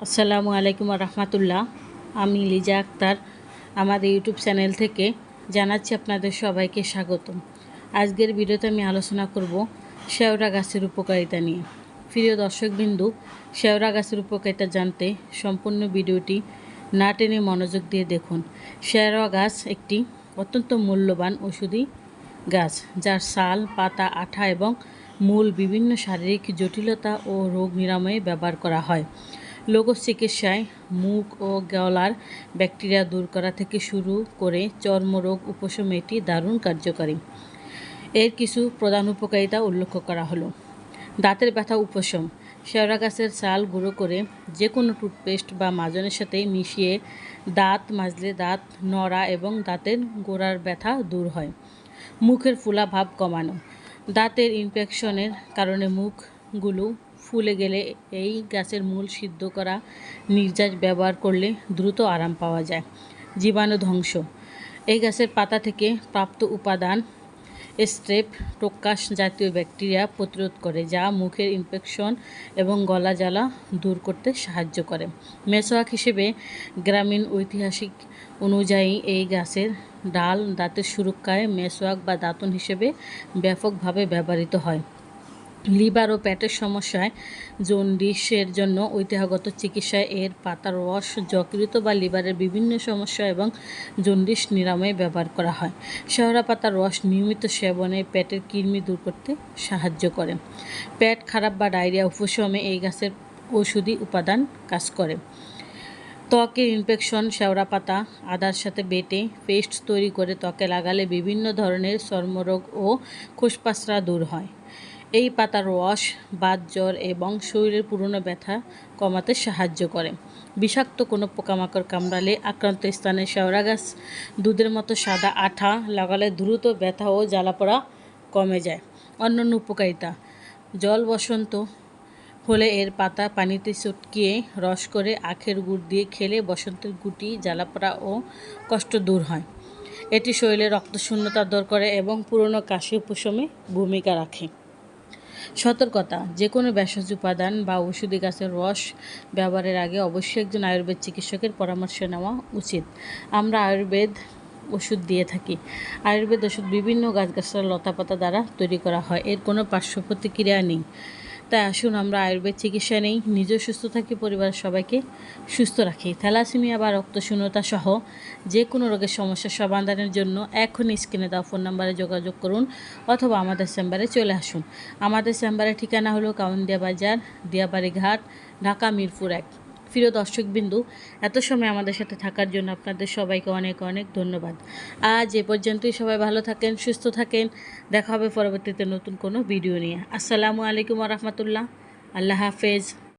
আসসালামু আলাইকুম রহমতুল্লাহ। আমি লিজা আক্তার আমাদের ইউটিউব চ্যানেল থেকে জানাচ্ছি আপনাদের সবাইকে স্বাগতম। আজকের ভিডিওতে আমি আলোচনা করব শেওড়া গাছের উপকারিতা নিয়ে। প্রিয় দর্শকবিন্দু, শেওড়া গাছের উপকারিতা জানতে সম্পূর্ণ ভিডিওটি না টেনে মনোযোগ দিয়ে দেখুন। শেওড়া গাছ একটি অত্যন্ত মূল্যবান ওষুধি গাছ, যার ছাল, পাতা, আঠা এবং মূল বিভিন্ন শারীরিক জটিলতা ও রোগ নিরাময়ে ব্যবহার করা হয়। লোক চিকিৎসায় মুখ ও গলার ব্যাকটেরিয়া দূর করা থেকে শুরু করে চর্মরোগ উপশমে এটি দারুণ কার্যকারী। এর কিছু প্রধান উপকারিতা উল্লেখ করা হলো। দাঁতের ব্যথা উপশম। শেওড়া গাছের ছাল গুঁড়ো করে যে কোনো টুথপেস্ট বা মাজনের সাথে মিশিয়ে দাঁত মাজলে দাঁত নড়া এবং দাঁতের গোড়ার ব্যথা দূর হয়। মুখের ফোলা ভাব কমানো। দাঁতের ইনফেকশনের কারণে মুখগুলো ফুলে গেলে এই গাছের মূল সিদ্ধ করা নির্যাস ব্যবহার করলে দ্রুত আরাম পাওয়া যায়। জীবাণু ধ্বংস। এই গাছের পাতা থেকে প্রাপ্ত উপাদান স্ট্রেপ্টোকাস জাতীয় ব্যাকটেরিয়া প্রতিরোধ করে, যা মুখের ইনফেকশন এবং গলা জ্বালা দূর করতে সাহায্য করে। মেসোয়াক হিসেবে গ্রামীণ ঐতিহাসিক অনুযায়ী এই গাছের ডাল দাঁতের সুরক্ষায় মেসোয়াক বা দাঁতন হিসেবে ব্যাপকভাবে ব্যবহৃত হয়। লিভার ও পেটের সমস্যায় জন্ডিসের জন্য ঐতিহ্যগত চিকিৎসায় এর পাতার রস যকৃত বা লিভারের বিভিন্ন সমস্যা এবং জন্ডিস নিরাময়ে ব্যবহার করা হয়। শেওড়া পাতার রস নিয়মিত সেবনে পেটের কৃমি দূর করতে সাহায্য করে। পেট খারাপ বা ডায়রিয়া উপশমে এই গাছের ঔষধি উপাদান কাজ করে। ত্বকের ইনফেকশন। শেওড়া পাতা আদার সাথে বেটে পেস্ট তৈরি করে ত্বকে লাগালে বিভিন্ন ধরনের চর্মরোগ ও খোসপাসরা দূর হয়। এই পাতার রস বাত, জ্বর এবং শরীরের পুরনো ব্যথা কমাতে সাহায্য করে। বিষাক্ত কোনো পোকামাকড় কামড়ালে আক্রান্ত স্থানে শেওড়া গাছ দুধের মতো সাদা আঠা লাগালে দ্রুত ব্যথা ও জ্বালাপোড়া কমে যায়। অন্যান্য উপকারিতা। জল বসন্ত হলে এর পাতা পানিতে চটকিয়ে রস করে আখের গুড় দিয়ে খেলে বসন্তের গুটি, জ্বালাপোড়া ও কষ্ট দূর হয়। এটি শরীরে রক্তশূন্যতা দূর করে এবং পুরনো কাশি উপশমে ভূমিকা রাখে। সতর্কতা। যে কোনো ভেষজ উপাদান বা ঔষধি গাছের রস ব্যবহারের আগে অবশ্যই একজন আয়ুর্বেদ চিকিৎসকের পরামর্শ নেওয়া উচিত। আমরা আয়ুর্বেদ ওষুধ দিয়ে থাকি। আয়ুর্বেদ ওষুধ বিভিন্ন গাছগাছালা, লতাপাতা দ্বারা তৈরি করা হয়। এর কোনো পার্শ্ব প্রতিক্রিয়া নেই। তাই আসুন আমরা আয়ুর্বেদ চিকিৎসা নেই, নিজেও সুস্থ থাকি, পরিবারের সবাইকে সুস্থ রাখি। থ্যালাসেমিয়া বা রক্তশূন্যতা সহ যে কোনো রোগের সমস্যা সমাধানের জন্য এখনই স্ক্রিনে দেওয়া ফোন নাম্বারে যোগাযোগ করুন অথবা আমাদের চেম্বারে চলে আসুন। আমাদের চেম্বারের ঠিকানা হলো কাউন্দিয়া বাজার, দিয়াবাড়ি ঘাট, ঢাকা, মিরপুর 1। প্রিয় দর্শকবিন্দু, এত সময় আমাদের সাথে থাকার জন্য আপনাদের সবাইকে অনেক অনেক ধন্যবাদ। আজ এ পর্যন্তই। সবাই ভালো থাকেন, সুস্থ থাকেন। দেখা হবে পরবর্তীতে নতুন কোনো ভিডিও নিয়ে। আসসালামু আলাইকুম রহমতুল্লাহ। আল্লাহ হাফেজ।